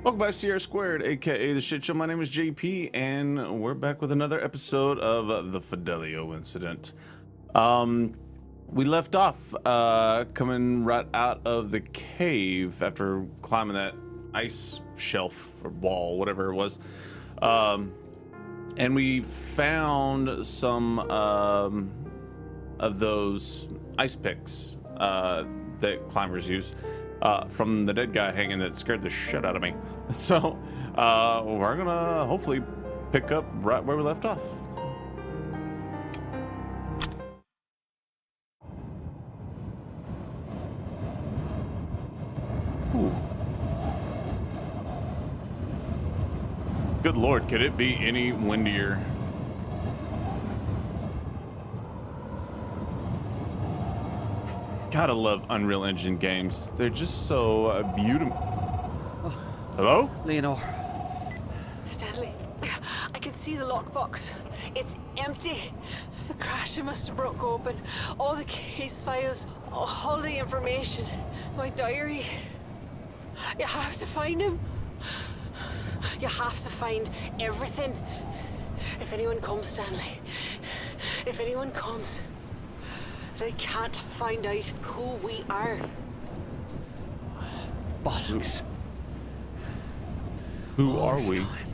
Welcome back to Sierra Squared, aka The Shit Show. My name is JP, and we're back with another episode of the Fidelio incident. We left off coming right out of the cave after climbing that ice shelf or wall, whatever it was. And we found some of those ice picks that climbers use. From the dead guy hanging that scared the shit out of me. So we're gonna hopefully pick up right where we left off. Ooh. Good Lord, could it be any windier? Gotta love Unreal Engine games. They're just so beautiful. Oh. Hello? Leonore. Stanley, I can see the lockbox. It's empty. The crasher must have broke open. All the case files, all the information. My diary. You have to find him. You have to find everything. If anyone comes, Stanley. If anyone comes, they can't find out who we are. Bollocks. Who All are this we? time,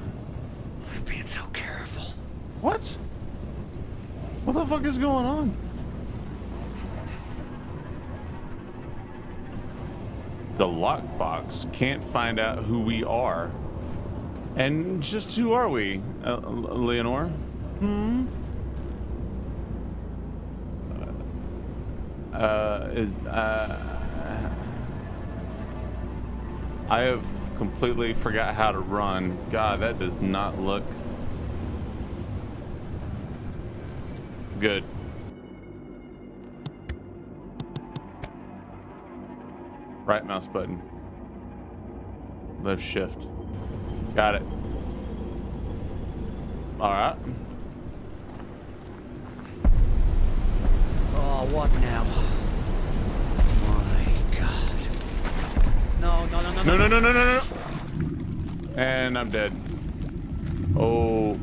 we've been so careful. What? What the fuck is going on? The lockbox can't find out who we are. And just who are we, Leonore? I have completely forgot how to run. God, that does not look good. Right mouse button. Left shift. Got it. All right. Oh, what now? My God. No. And I'm dead. Oh,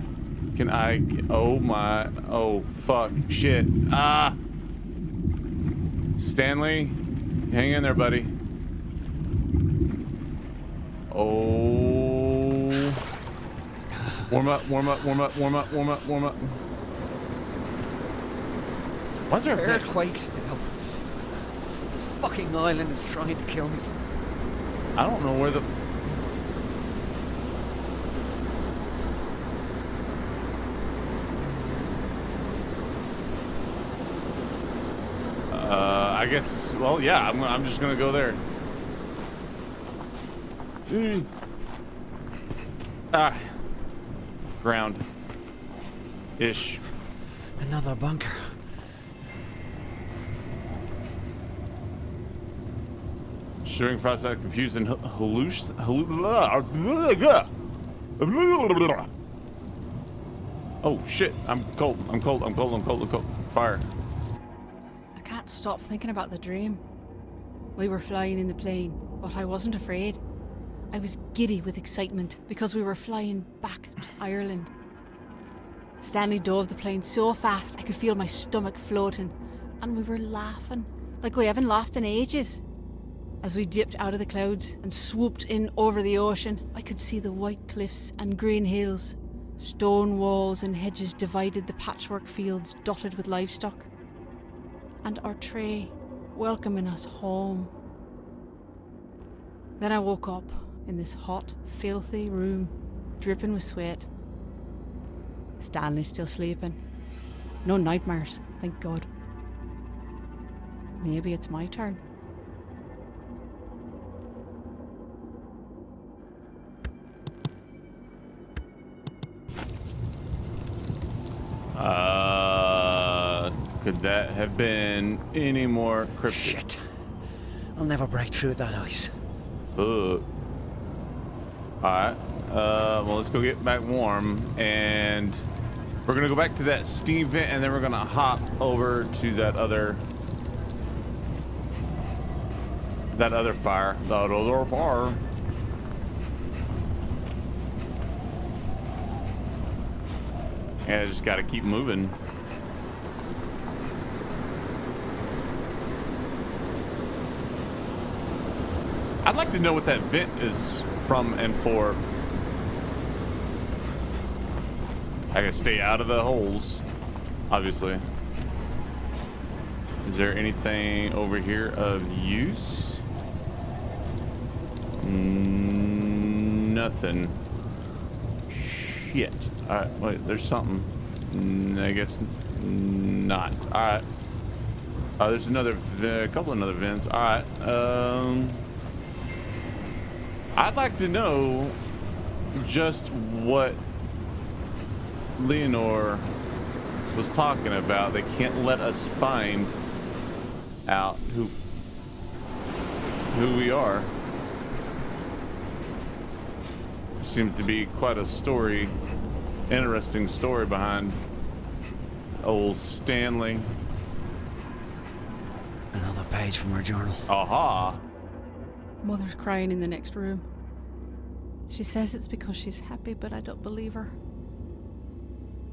can I? Oh my. Oh, fuck. Shit. Ah. Stanley, hang in there, buddy. Oh. Warm up. Why's there Earthquakes now. This fucking island is trying to kill me. I don't know where the... I guess, well, yeah, I'm just gonna go there. Ah. Ground. Ish. Another bunker. Shooting frostbite, confused and oh shit! I'm cold. Fire. I can't stop thinking about the dream. We were flying in the plane, but I wasn't afraid. I was giddy with excitement because we were flying back to Ireland. Stanley dove the plane so fast I could feel my stomach floating, and we were laughing like we haven't laughed in ages. As we dipped out of the clouds and swooped in over the ocean, I could see the white cliffs and green hills. Stone walls and hedges divided the patchwork fields dotted with livestock. And our tray welcoming us home. Then I woke up in this hot, filthy room, dripping with sweat. Stanley's still sleeping. No nightmares, thank God. Maybe it's my turn. Could that have been any more cryptic? Shit. I'll never break through that ice. Fuck. Alright. Well, let's go get back warm, and we're gonna go back to that steam vent, and then we're gonna hop over to that other fire. That other fire. Yeah, just gotta keep moving. I'd like to know what that vent is from and for. I gotta stay out of the holes, obviously. Is there anything over here of use? Nothing. Shit. Alright, wait, there's something. I guess not. Alright. Oh, there's another, a couple of other vents. Alright. I'd like to know just what Leonore was talking about. They can't let us find out who we are. Seems to be quite a story, interesting story behind old Stanley. Another page from her journal. Aha. Mother's crying in the next room. She says it's because she's happy, but I don't believe her.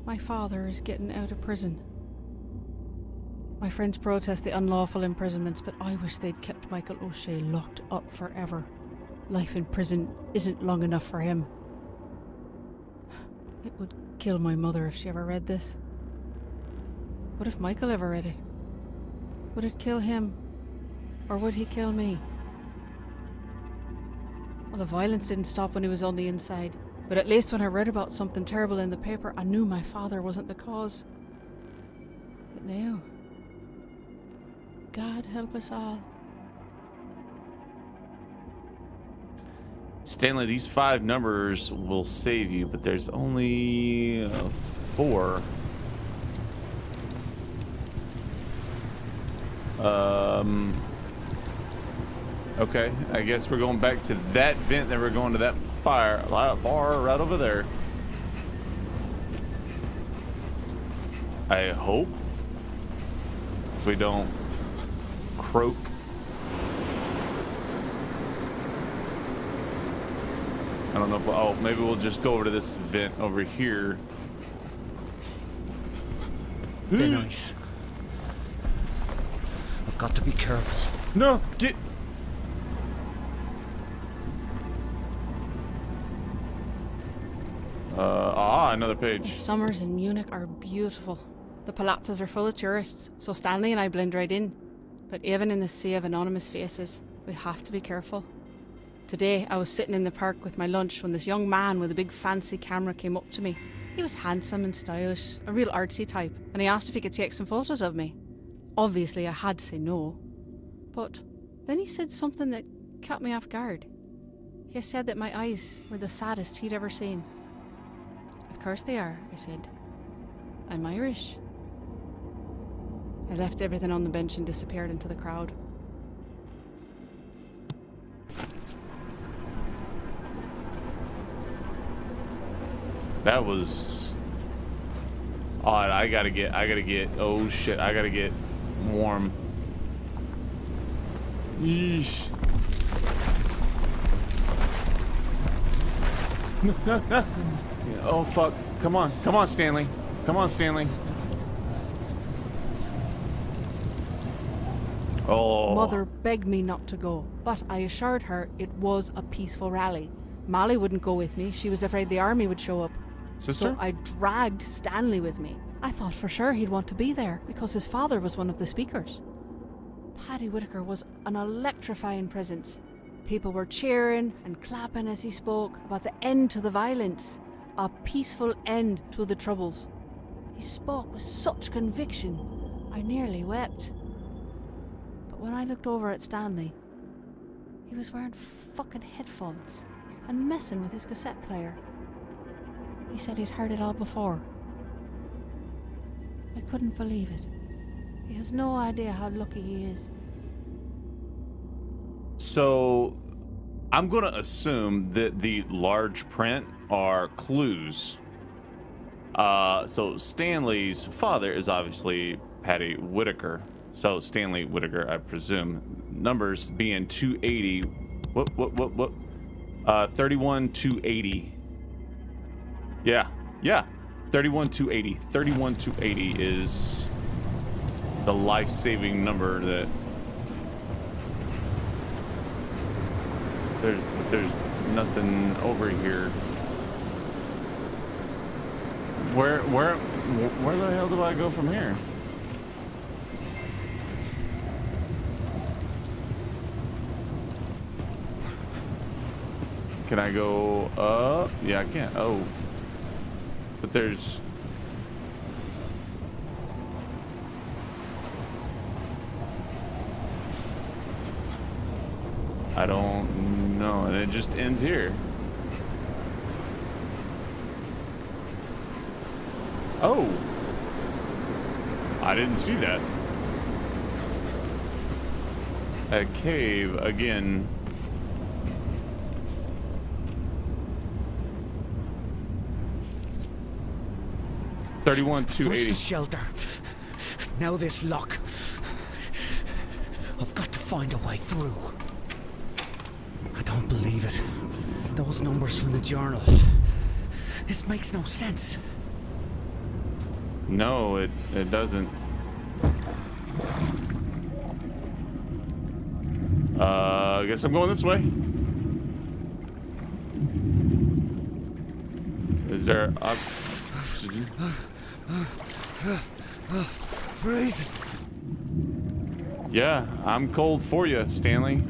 My father is getting out of prison. My friends protest the unlawful imprisonments, but I wish they'd kept Michael O'Shea locked up forever. Life in prison isn't long enough for him. It would kill my mother if she ever read this. What if Michael ever read it? Would it kill him? Or would he kill me? Well, the violence didn't stop when he was on the inside. But at least when I read about something terrible in the paper, I knew my father wasn't the cause. But now, God help us all. Stanley, these 5 numbers will save you, but there's only 4. Okay, I guess we're going back to that vent, then we're going to that fire right over there. I hope if we don't croak. I don't know if oh, maybe we'll just go over to this vent over here. They're nice. I've got to be careful. No, get. Another The page. summers in Munich are beautiful. The palazzas are full of tourists, so Stanley and I blend right in. But even in the sea of anonymous faces, we have to be careful. Today, I was sitting in the park with my lunch when this young man with a big fancy camera came up to me. He was handsome and stylish, a real artsy type, and he asked if he could take some photos of me. Obviously, I had to say no. But then he said something that caught me off guard. He said that my eyes were the saddest he'd ever seen. Of course they are, I said. I'm Irish. I left everything on the bench and disappeared into the crowd. That was odd. I gotta get, oh shit, I gotta get warm. Yeesh. No. Oh fuck. Come on, Stanley. Come on, Stanley. Oh. Mother begged me not to go, but I assured her it was a peaceful rally. Molly wouldn't go with me. She was afraid the army would show up. Sister? So I dragged Stanley with me. I thought for sure he'd want to be there because his father was one of the speakers. Paddy Whitaker was an electrifying presence. People were cheering and clapping as he spoke about the end to the violence, a peaceful end to the troubles. He spoke with such conviction, I nearly wept. But when I looked over at Stanley, he was wearing fucking headphones and messing with his cassette player. He said he'd heard it all before. I couldn't believe it. He has no idea how lucky he is. So I'm going to assume that the large print are clues. So Stanley's father is obviously Paddy Whitaker. So Stanley Whitaker, I presume. Numbers being 280. What? 31 280. Yeah. 31280. 31280 is the life-saving number that there's nothing over here. Where the hell do I go from here? Can I go up? Yeah, I can't. Oh. But there's... I don't know. And it just ends here. Oh. I didn't see that. A cave again. First 31280. the shelter. Now this lock. I've got to find a way through. I don't believe it. Those numbers from the journal. This makes no sense. No, it doesn't. I guess I'm going this way. Is there oxygen? Freezing. Yeah, I'm cold for you, Stanley.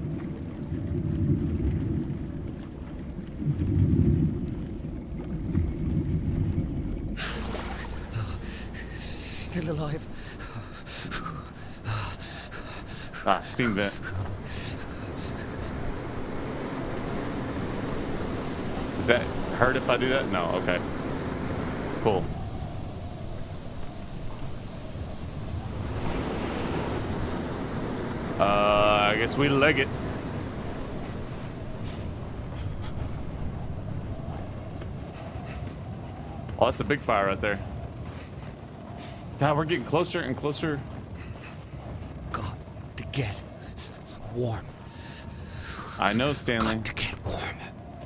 Still alive. Ah, steam vent. Does that hurt if I do that? No, okay. Cool. I guess we leg it. Oh, that's a big fire right there. God, we're getting closer and closer. Got to get warm. I know, Stanley. Got to get warm.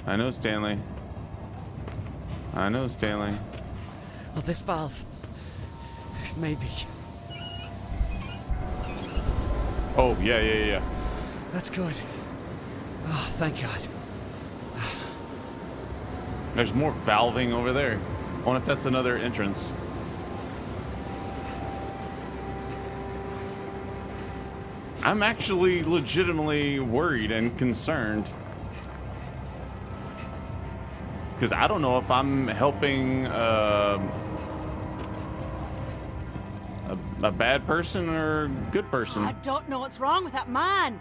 I know, Stanley. I know, Stanley. Oh, this valve. Maybe. Oh, yeah. That's good. Oh, thank God. There's more valving over there. I wonder if that's another entrance. I'm actually legitimately worried and concerned. Because I don't know if I'm helping a bad person or a good person. I don't know what's wrong with that man.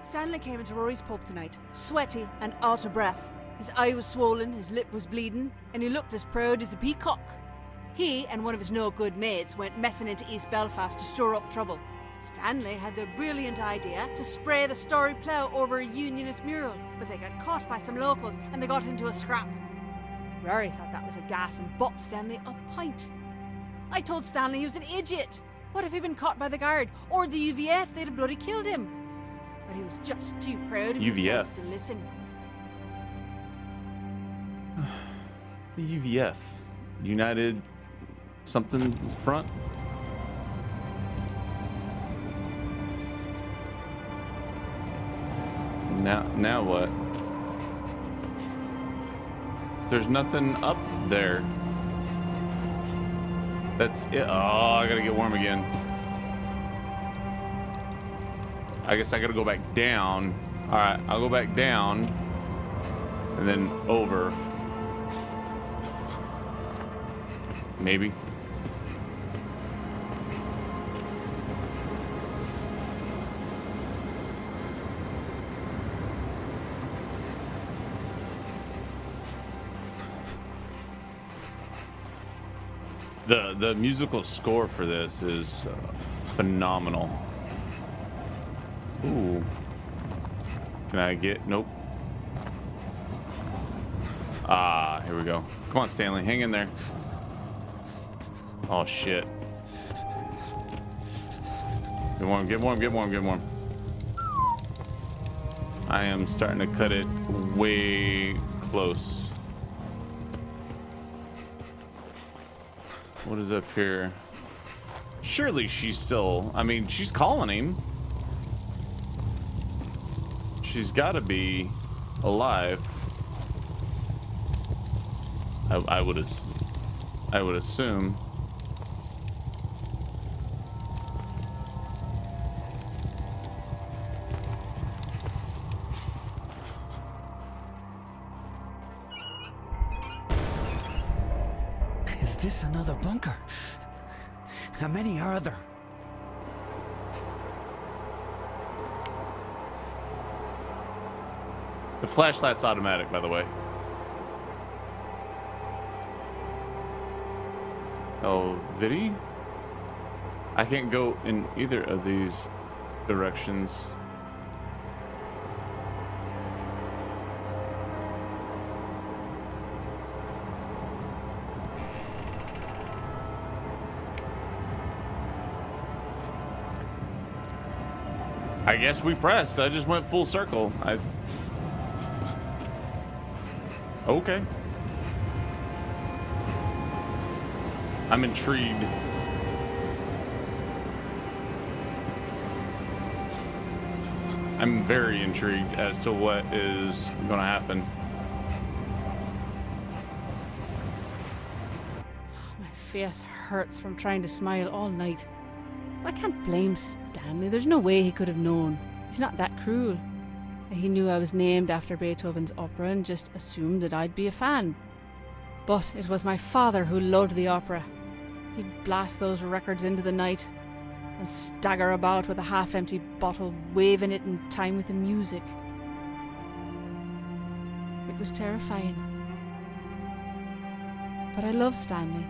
Stanley came into Rory's pub tonight, sweaty and out of breath. His eye was swollen, his lip was bleeding, and he looked as proud as a peacock. He and one of his no-good mates went messing into East Belfast to stir up trouble. Stanley had the brilliant idea to spray the Story Plough over a Unionist mural, but they got caught by some locals and they got into a scrap. Rory thought that was a gas and bought Stanley a pint. I told Stanley he was an idiot. What if he'd been caught by the guard or the UVF? They'd have bloody killed him. But he was just too proud of himself to listen. The UVF. United something front? Now what? There's nothing up there. That's it. Oh, I gotta get warm again. I guess I gotta go back down. All right, I'll go back down and then over. Maybe. The musical score for this is phenomenal. Ooh. Can I get... Nope. Ah, here we go. Come on, Stanley. Hang in there. Oh, shit. Get warm, get warm, get warm, get warm. I am starting to cut it way close. What is up here? Surely she's still, I mean, she's calling him. She's got to be alive. I would assume. Is this another bunker? How many are there? The flashlight's automatic, by the way. Oh, Vidi? I can't go in either of these directions. I guess we pressed. I just went full circle. Okay. I'm intrigued. I'm very intrigued as to what is going to happen. My face hurts from trying to smile all night. I can't blame Stanley. There's no way he could have known. He's not that cruel. He knew I was named after Beethoven's opera and just assumed that I'd be a fan. But it was my father who loved the opera. He'd blast those records into the night and stagger about with a half-empty bottle, waving it in time with the music. It was terrifying. But I loved Stanley.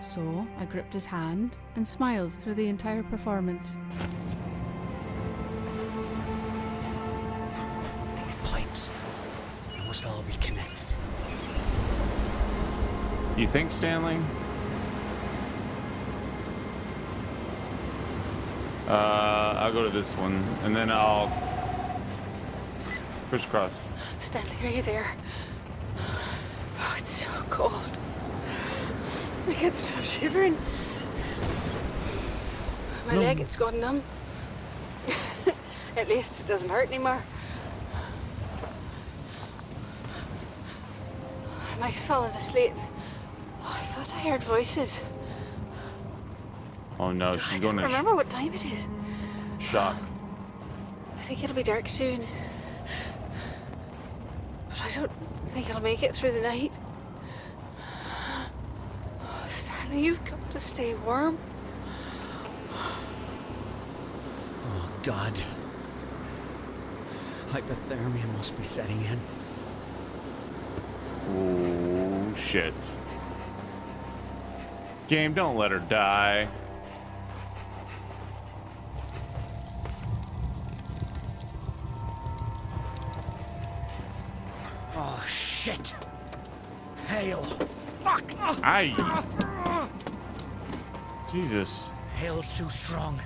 So I gripped his hand and smiled through the entire performance. These pipes, they must all be connected. You think, Stanley? I'll go to this one, and then I'll crisscross. Stanley, are you there? Oh, it's so cold. I can't stop shivering. My leg, it's gone numb. At least it doesn't hurt anymore. I might have fallen asleep. Oh, I thought I heard voices. Oh no, she's going to Remember what time it is? shock. I think it'll be dark soon. But I don't think I'll make it through the night. Oh, Stanley, you've got to stay warm. Oh, God. Hypothermia must be setting in. Oh shit. Game, don't let her die. Oh, shit. Hail. Fuck. Aye. Jesus. Hail's too strong.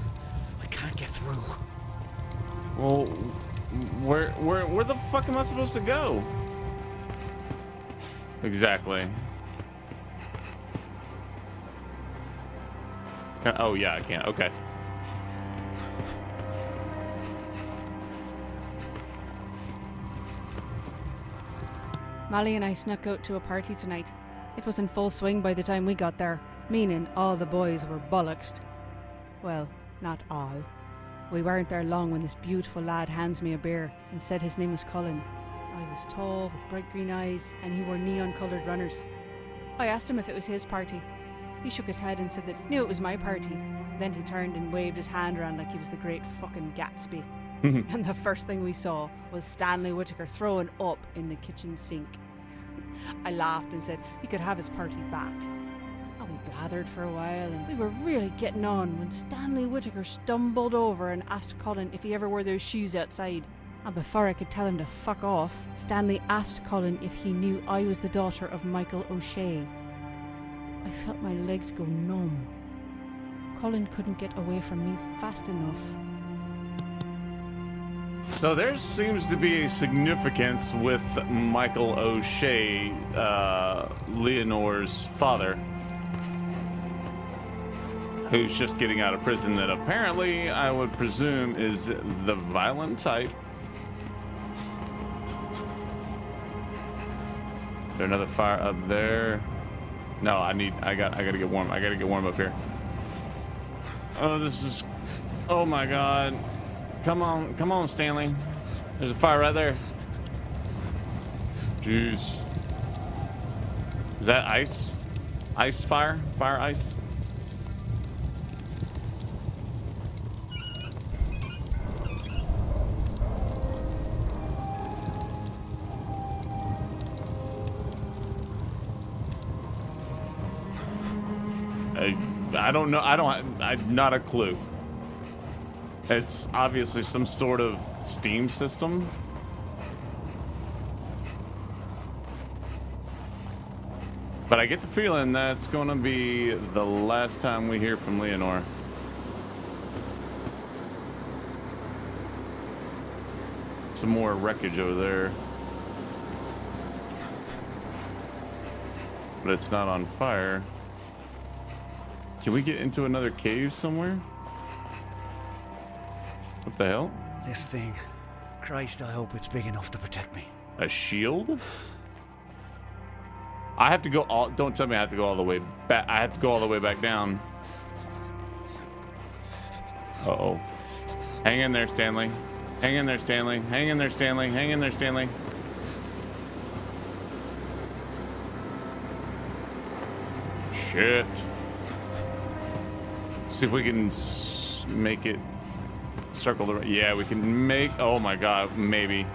I can't get through. Well, where the fuck am I supposed to go? Exactly. Oh yeah, I can. Okay. Molly and I snuck out to a party tonight. It was in full swing by the time we got there, meaning all the boys were bollocksed. Well, not all. We weren't there long when this beautiful lad hands me a beer and said his name was Cullen. I was tall with bright green eyes and he wore neon-coloured runners. I asked him if it was his party. He shook his head and said that he knew it was my party. Then he turned and waved his hand around like he was the great fucking Gatsby. And the first thing we saw was Stanley Whittaker throwing up in the kitchen sink. I laughed and said he could have his party back. And we blathered for a while and we were really getting on when Stanley Whittaker stumbled over and asked Colin if he ever wore those shoes outside. And before I could tell him to fuck off, Stanley asked Colin if he knew I was the daughter of Michael O'Shea. I felt my legs go numb. Colin couldn't get away from me fast enough. So there seems to be a significance with Michael O'Shea, Leonore's father. who's just getting out of prison that apparently I would presume is the violent type. Is there another fire up there? No, I gotta get warm. I gotta get warm up here. Oh, this is, oh my God. Come on, Stanley. There's a fire right there. Jeez. Is that ice? Ice fire? Fire ice? I don't know. I'm not a clue. It's obviously some sort of steam system. But I get the feeling that's going to be the last time we hear from Leonore. Some more wreckage over there. But it's not on fire. Can we get into another cave somewhere? What the hell? This thing. Christ, I hope it's big enough to protect me. A shield? I have to go all, don't tell me I have to go all the way back. I have to go all the way back down. Uh-oh. Hang in there, Stanley. Hang in there, Stanley. Hang in there, Stanley. Hang in there, Stanley. Shit. See if we can make it circle the, yeah, we can make, oh my God, maybe.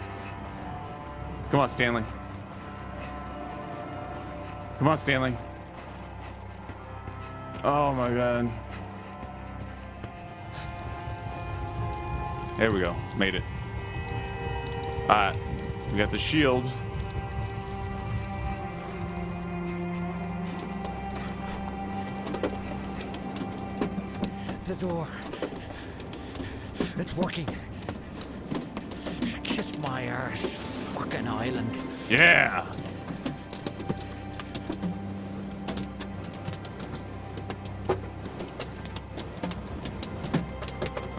Come on, Stanley. Come on, Stanley. Oh my God. There we go. Made it. All right. We got the shield. The door. It's working. Kiss my arse. Fucking island. Yeah.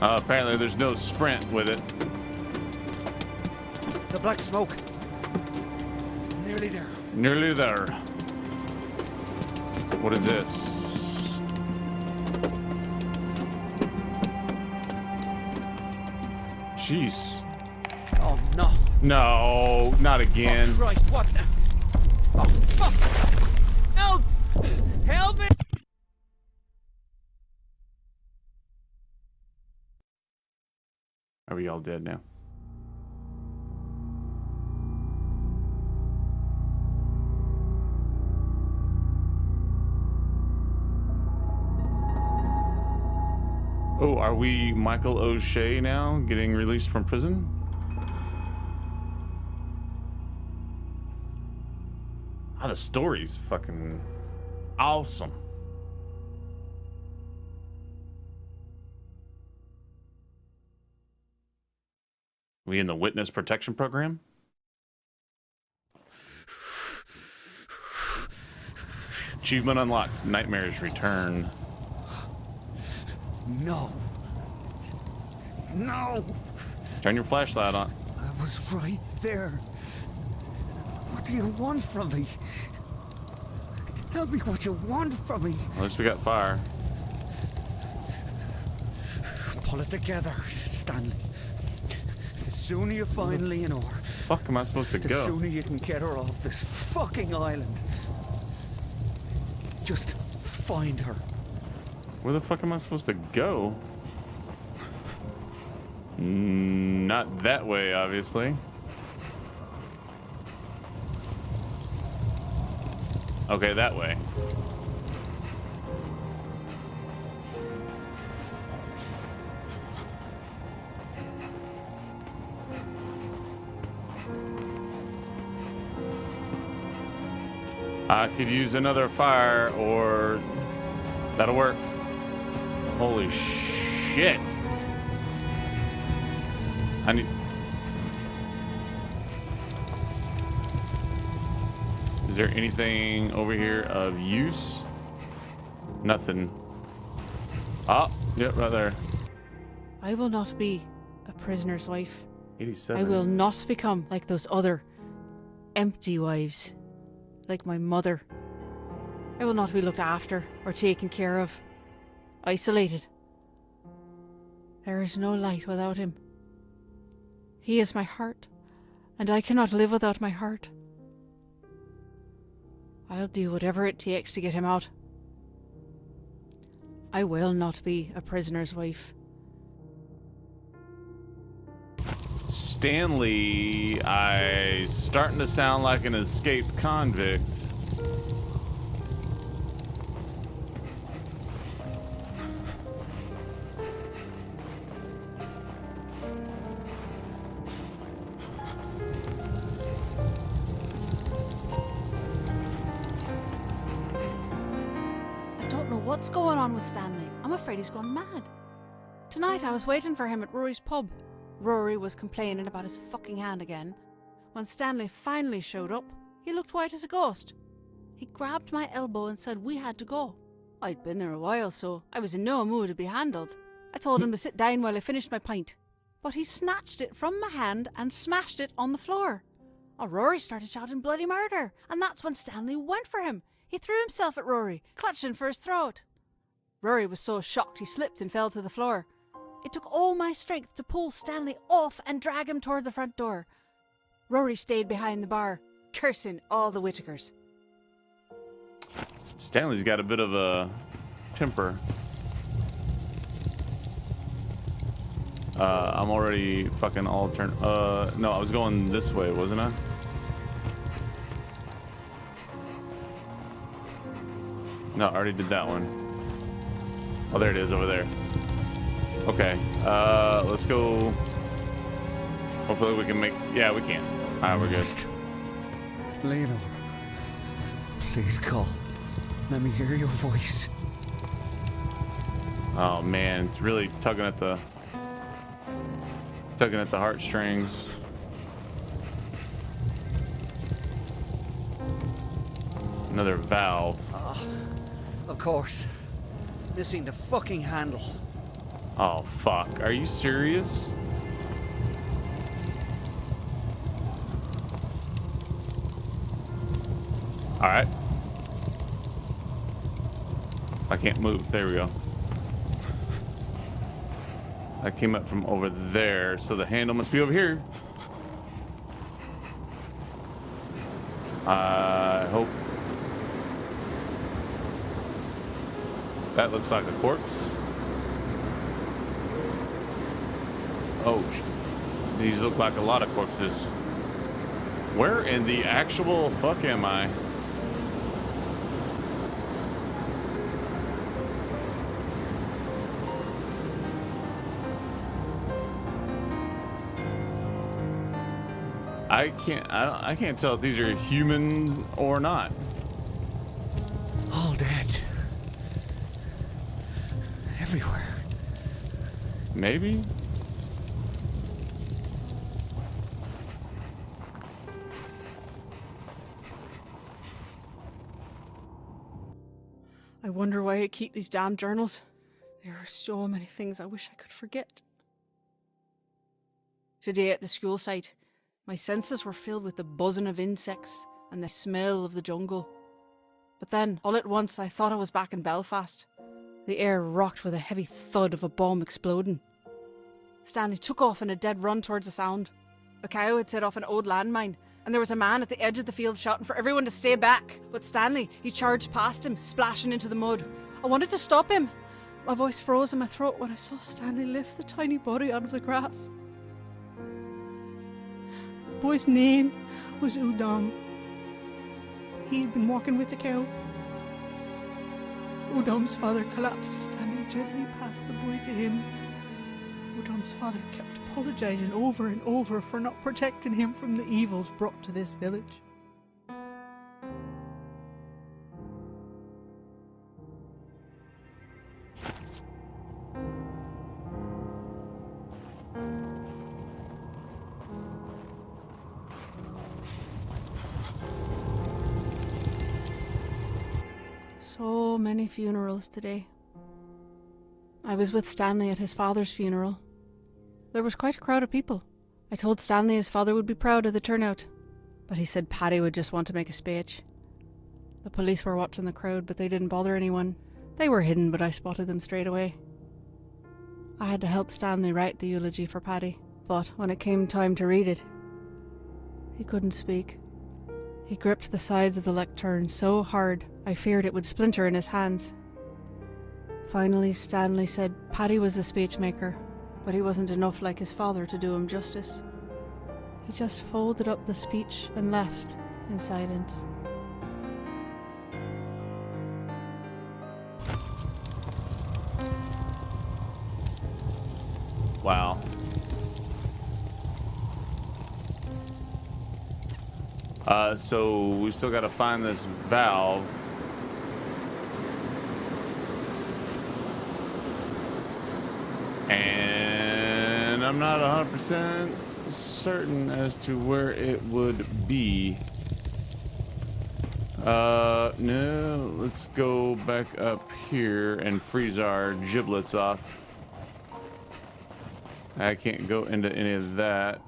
Apparently there's no sprint with it. The black smoke. Nearly there. Nearly there. What is this? Jeez. Oh no. No, not again. Oh Christ, what the? Oh fuck! Help! Help me! Are we all dead now? Oh, are we Michael O'Shea now, getting released from prison? Ah, the story's fucking awesome. We in the witness protection program? Achievement unlocked. Nightmares return. No. No. Turn your flashlight on. I was right there. What do you want from me? Tell me what you want from me. At least we got fire. Pull it together, Stanley. The sooner you find Leonore, Fuck am I supposed to the go? sooner you can get her off this fucking island. Just find her. Where the fuck am I supposed to go? Not that way, obviously. Okay, that way. I could use another fire, or that'll work. Holy shit. I need... Is there anything over here of use? Nothing. Oh, yep, right there. I will not be a prisoner's wife. 87. I will not become like those other empty wives, like my mother. I will not be looked after or taken care of, isolated. There is no light without him. He is my heart, and I cannot live without my heart. I'll do whatever it takes to get him out. I will not be a prisoner's wife. Stanley, I starting to sound like an escaped convict. I don't know what's going on with Stanley. I'm afraid he's gone mad. Tonight I was waiting for him at Rory's pub. Rory was complaining about his fucking hand again. When Stanley finally showed up, he looked white as a ghost. He grabbed my elbow and said we had to go. I'd been there a while, so I was in no mood to be handled. I told him to sit down while I finished my pint. But he snatched it from my hand and smashed it on the floor. Oh, Rory started shouting bloody murder, and that's when Stanley went for him. He threw himself at Rory, clutching for his throat. Rory was so shocked he slipped and fell to the floor. It took all my strength to pull Stanley off and drag him toward the front door. Rory stayed behind the bar, cursing all the Whittakers. Stanley's got a bit of a temper. I'm already fucking all turned. No, I was going this way, wasn't I? No, I already did that one. Oh, there it is over there. Okay, let's go. Hopefully we can make, yeah, we can. All right, we're good. Leonore, please call. Let me hear your voice. Oh man, it's really tugging at the heartstrings. Another valve. Of course. Missing the fucking handle. Oh fuck, are you serious? All right. I can't move. There we go. I came up from over there, so the handle must be over here. I hope. That looks like a corpse. Oh, these look like a lot of corpses. Where in the actual fuck am I? I can't tell if these are human or not. All dead. Everywhere. Maybe. I wonder why I keep these damn journals. There are so many things I wish I could forget. Today at the school site, my senses were filled with the buzzing of insects and the smell of the jungle. But then, all at once, I thought I was back in Belfast. The air rocked with a heavy thud of a bomb exploding. Stanley took off in a dead run towards the sound. A cow had set off an old landmine, and there was a man at the edge of the field shouting for everyone to stay back. But Stanley, he charged past him, splashing into the mud. I wanted to stop him. My voice froze in my throat when I saw Stanley lift the tiny body out of the grass. The boy's name was Udom. He had been walking with the cow. Udom's father collapsed, standing gently past the boy to him. Udom's father kept apologizing over and over for not protecting him from the evils brought to this village. So many funerals today. I was with Stanley at his father's funeral. There was quite a crowd of people. I told Stanley his father would be proud of the turnout, but he said Paddy would just want to make a speech. The police were watching the crowd, but they didn't bother anyone. They were hidden, but I spotted them straight away. I had to help Stanley write the eulogy for Paddy, but when it came time to read it, he couldn't speak. He gripped the sides of the lectern so hard I feared it would splinter in his hands. Finally, Stanley said Paddy was the speechmaker, but he wasn't enough like his father to do him justice. He just folded up the speech and left in silence. Wow. So we still got to find this valve. And I'm not 100% certain as to where it would be. No, let's go back up here and freeze our giblets off. I can't go into any of that.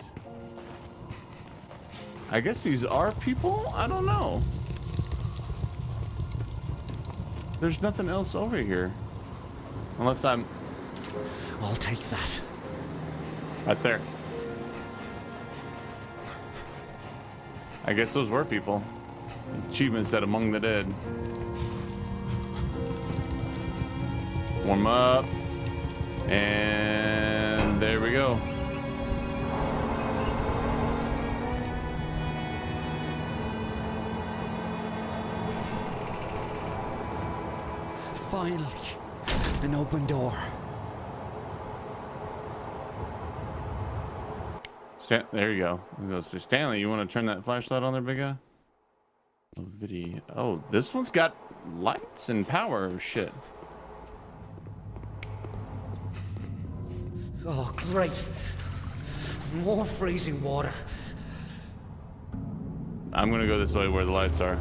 I guess these are people? I don't know. There's nothing else over here. Unless I'm... I'll take that. Right there. I guess those were people. Achievement said among the dead. Warm up. And there we go. Finally, an open door. There you go. I was gonna say, Stanley, you want to turn that flashlight on there, big guy? Oh, video. Oh, this one's got lights and power. Shit. Oh, great. More freezing water. I'm gonna go this way where the lights are.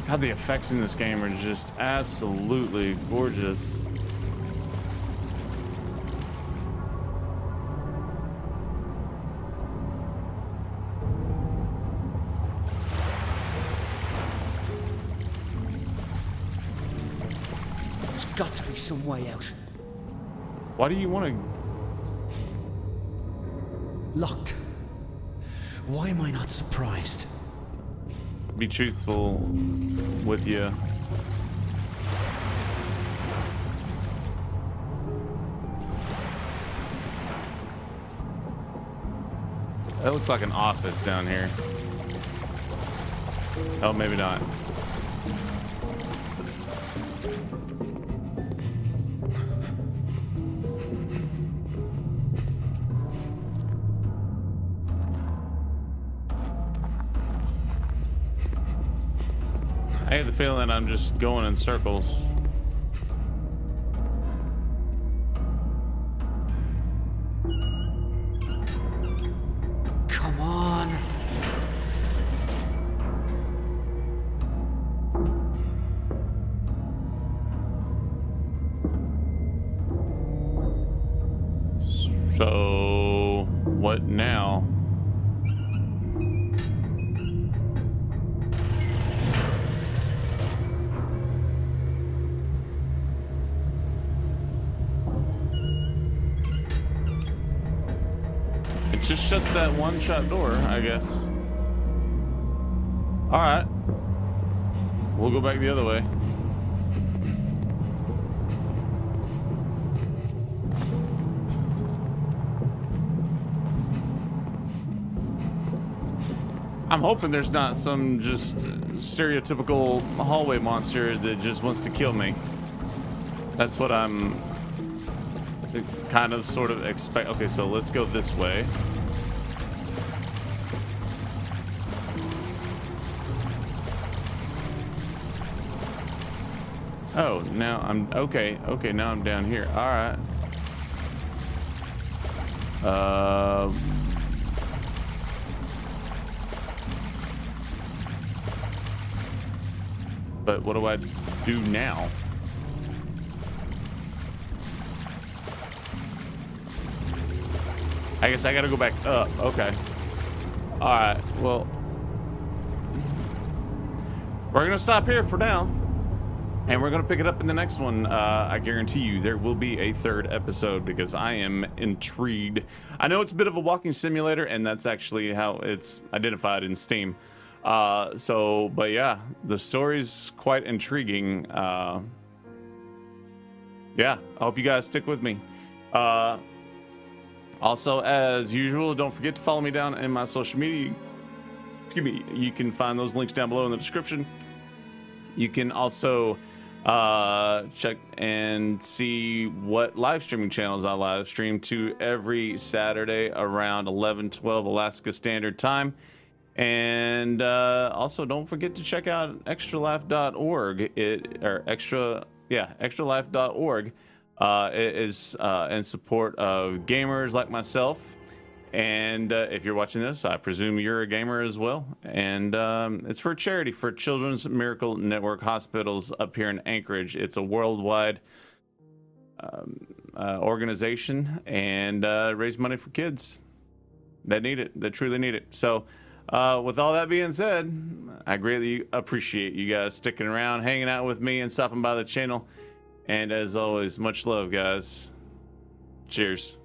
God, the effects in this game are just absolutely gorgeous. There's got to be some way out. Why do you want to... Locked. Why am I not surprised? be truthful with you? That looks like an office down here. Oh, maybe not. I have the feeling I'm just going in circles. Come on. So, what now? It just shuts that one-shot door, I guess. All right. We'll go back the other way. I'm hoping there's not some just stereotypical hallway monster that just wants to kill me. That's what I'm kind of sort of expect. Okay, so let's go this way. Oh, now I'm okay. Okay, now I'm down here. All right. But what do I do now? I guess I gotta go back up. Okay. All right. Well, we're gonna stop here for now, and we're gonna pick it up in the next one. I guarantee you there will be a third episode because I am intrigued. I know it's a bit of a walking simulator, and that's actually how it's identified in Steam. But yeah, the story's quite intriguing. Yeah, I hope you guys stick with me. Also, as usual, don't forget to follow me down in my social media. Excuse me. You can find those links down below in the description. You can also check and see what live streaming channels I live stream to every Saturday around 11:12 Alaska Standard Time. And also, don't forget to check out extralife.org. Extralife.org. It is in support of gamers like myself. And if you're watching this, I presume you're a gamer as well. And it's for charity for Children's Miracle Network Hospitals up here in Anchorage. It's a worldwide organization, and raise money for kids that need it, that truly need it. So with all that being said, I greatly appreciate you guys sticking around, hanging out with me, and stopping by the channel. And as always, much love, guys. Cheers.